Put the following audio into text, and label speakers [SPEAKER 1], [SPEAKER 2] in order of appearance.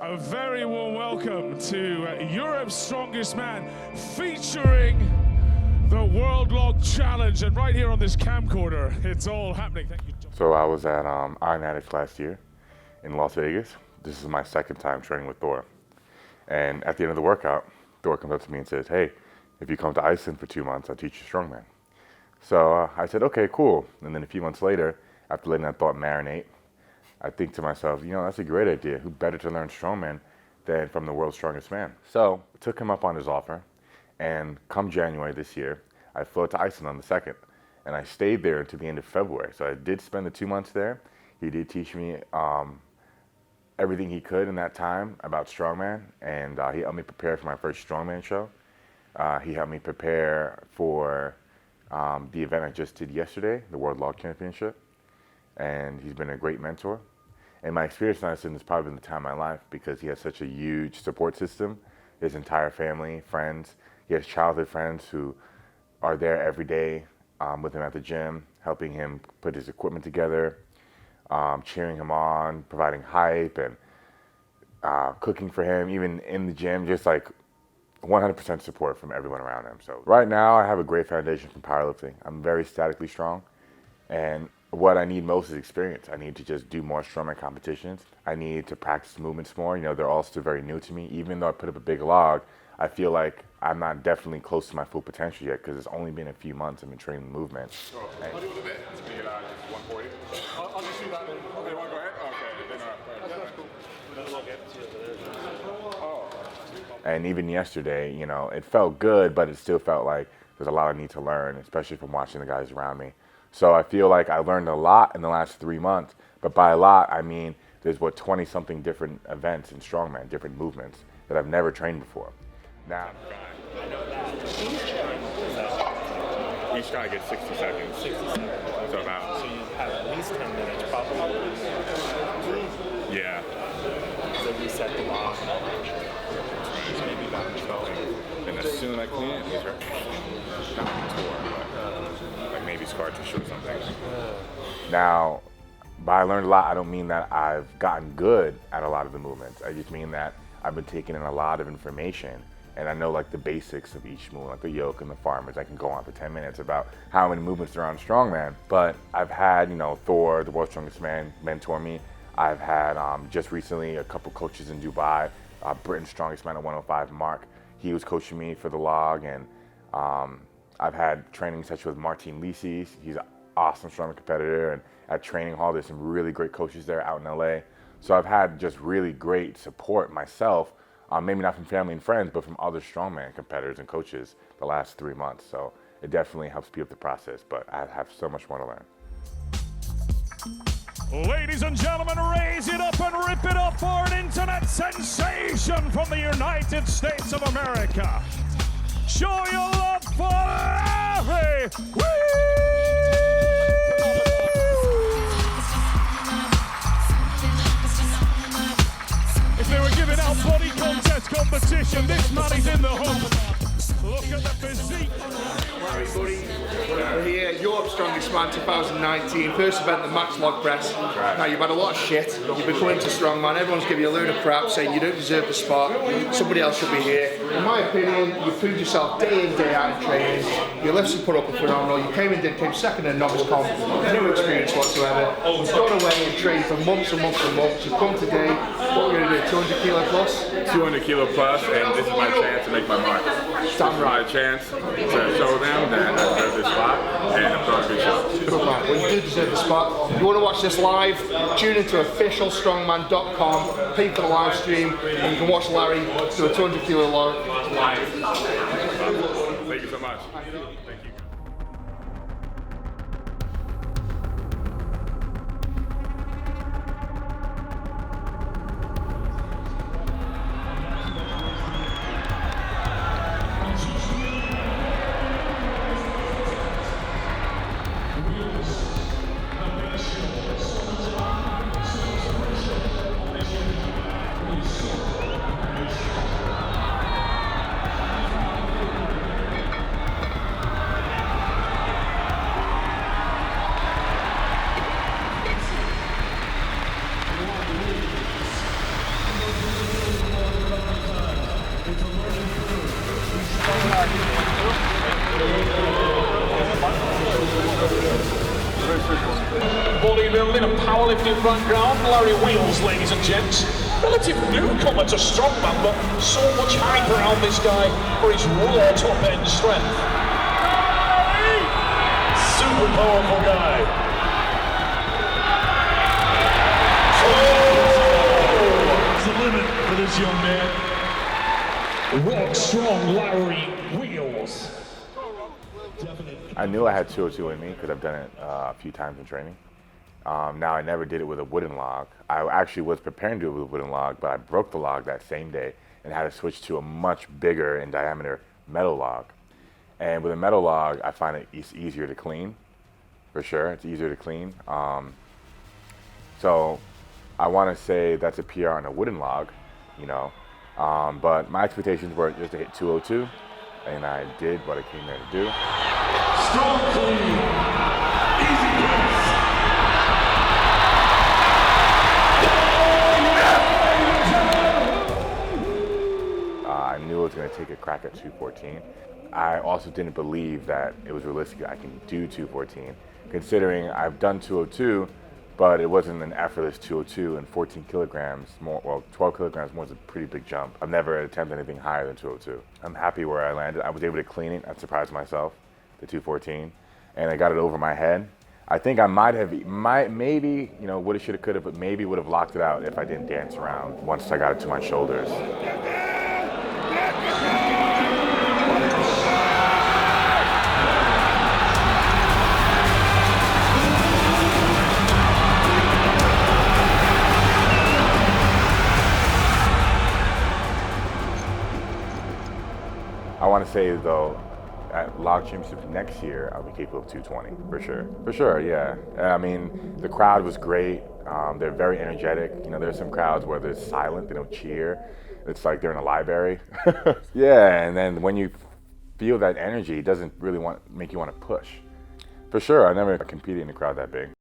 [SPEAKER 1] A very warm welcome to Europe's Strongest Man, featuring the World Log Challenge. And right here on this camcorder, it's all happening. Thank you, John.
[SPEAKER 2] So I was at Iron Addicts last year in Las Vegas. This is my second time training with Thor. And at the end of the workout, Thor comes up to me and says, "Hey, if you come to Iceland for 2 months, I'll teach you Strongman." So I said, okay, cool. And then a few months later, after letting that thought marinate, I think to myself, you know, that's a great idea. Who better to learn Strongman than from the world's strongest man? So I took him up on his offer, and come January this year, I flew to Iceland on the 2nd, and I stayed there until the end of February. So I did spend the 2 months there. He did teach me everything he could in that time about Strongman, and he helped me prepare for my first Strongman show. He helped me prepare for the event I just did yesterday, the World Log Championship, and he's been a great mentor. And my experience in Iceland has probably been the time of my life because he has such a huge support system. His entire family, friends, he has childhood friends who are there every day with him at the gym, helping him put his equipment together, cheering him on, providing hype, and cooking for him, even in the gym, just like 100% support from everyone around him. So right now I have a great foundation from powerlifting. I'm very statically strong, and what I need most is experience. I need to just do more strongman competitions. I need to practice movements more. You know, they're all still very new to me. Even though I put up a big log, I feel like I'm not definitely close to my full potential yet because it's only been a few months I've been training movements.
[SPEAKER 3] Oh, I'll do a little bit. Just 140. I'll just do that then. Okay, you want to go ahead? Okay, then that's cool.
[SPEAKER 2] And even yesterday, you know, it felt good, but it still felt like there's a lot I need to learn, especially from watching the guys around me. So I feel like I learned a lot in the last 3 months, but by a lot, I mean there's 20-something different events in Strongman, different movements that I've never trained before. Now,
[SPEAKER 3] each guy gets 60 seconds. 60 seconds. So about.
[SPEAKER 4] So you have at least 10 minutes, probably.
[SPEAKER 3] Yeah.
[SPEAKER 4] So reset the log.
[SPEAKER 3] Maybe about 12. And as soon as I clean it, these are not torn, but like maybe scar tissue or something.
[SPEAKER 2] Now, by I learned a lot, I don't mean that I've gotten good at a lot of the movements. I just mean that I've been taking in a lot of information, and I know like the basics of each move, like the yoke and the farmers. I can go on for 10 minutes about how many movements there are on Strongman, but I've had, you know, Thor, the world's strongest man, mentor me. I've had just recently a couple coaches in Dubai, Britain's strongest man at 105, Mark. He was coaching me for the log, and I've had training sessions with Martin Lisis. He's an awesome strongman competitor, and at Training Hall, there's some really great coaches there out in LA. So I've had just really great support myself, maybe not from family and friends, but from other strongman competitors and coaches the last 3 months. So it definitely helps speed up the process, but I have so much more to learn.
[SPEAKER 1] Ladies and gentlemen, raise it up and rip it up for an internet sensation from the United States of America. Show your love for Larry! Woo! If they were giving out body contest competition, this man is in the hunt. Look at the physique.
[SPEAKER 5] Howdy, buddy. We're here, Europe's Strongest Man 2019, first event, the Max Log Press. Now, you've had a lot of shit. You've been coming to Strongman. Everyone's giving you a load of crap, saying you don't deserve the spot. Somebody else should be here. In my opinion, you've proved yourself day in, day out in training. Your lifts you put up are phenomenal. You came second in novice comp, no experience whatsoever. You've gone away and trained for months and months and months. You've come today. What we're going to do, 200 kilo plus?
[SPEAKER 3] 200 kilo plus, and this is my chance to make my mark.
[SPEAKER 5] Damn right.
[SPEAKER 3] My chance to show them that I deserve this spot, and I'm throwing a good show.
[SPEAKER 5] Good man. Well, you do deserve the spot. If you want to watch this live, tune into officialstrongman.com, pay for the live stream, and you can watch Larry do a 200 kilo log live.
[SPEAKER 3] Thank you so much. Thank you.
[SPEAKER 1] Bodybuilding and powerlifting background, Larry Wheels, ladies and gents. Relative newcomer to Strongman, but so much hype around this guy for his raw top end strength. Super powerful guy. What's the limit for this young man? Rock strong Larry Wheels.
[SPEAKER 2] I knew I had 202 in me because I've done it a few times in training. Now, I never did it with a wooden log. I actually was preparing to do it with a wooden log, but I broke the log that same day and had to switch to a much bigger in diameter metal log. And with a metal log, I find it's easier to clean, for sure. It's easier to clean. So I want to say that's a PR on a wooden log, you know. But my expectations were just to hit 202, and I did what I came there to do.
[SPEAKER 1] Strong clean. Easy pass.
[SPEAKER 2] I knew I was going to take a crack at 214. I also didn't believe that it was realistic that I can do 214, considering I've done 202, but it wasn't an effortless 202, and 14 kilograms more, well, 12 kilograms more is a pretty big jump. I've never attempted anything higher than 202. I'm happy where I landed. I was able to clean it. I surprised myself, the 214, and I got it over my head. I think I maybe, you know, woulda, shoulda, coulda, but maybe would have locked it out if I didn't dance around once I got it to my shoulders. I want to say, though, at Log Championships next year, I'll be capable of 220, for sure. For sure, yeah. I mean, the crowd was great. They're very energetic. You know, there's some crowds where they're silent, they don't cheer. It's like they're in a library. Yeah, and then when you feel that energy, it doesn't really make you want to push. For sure, I never competed in a crowd that big.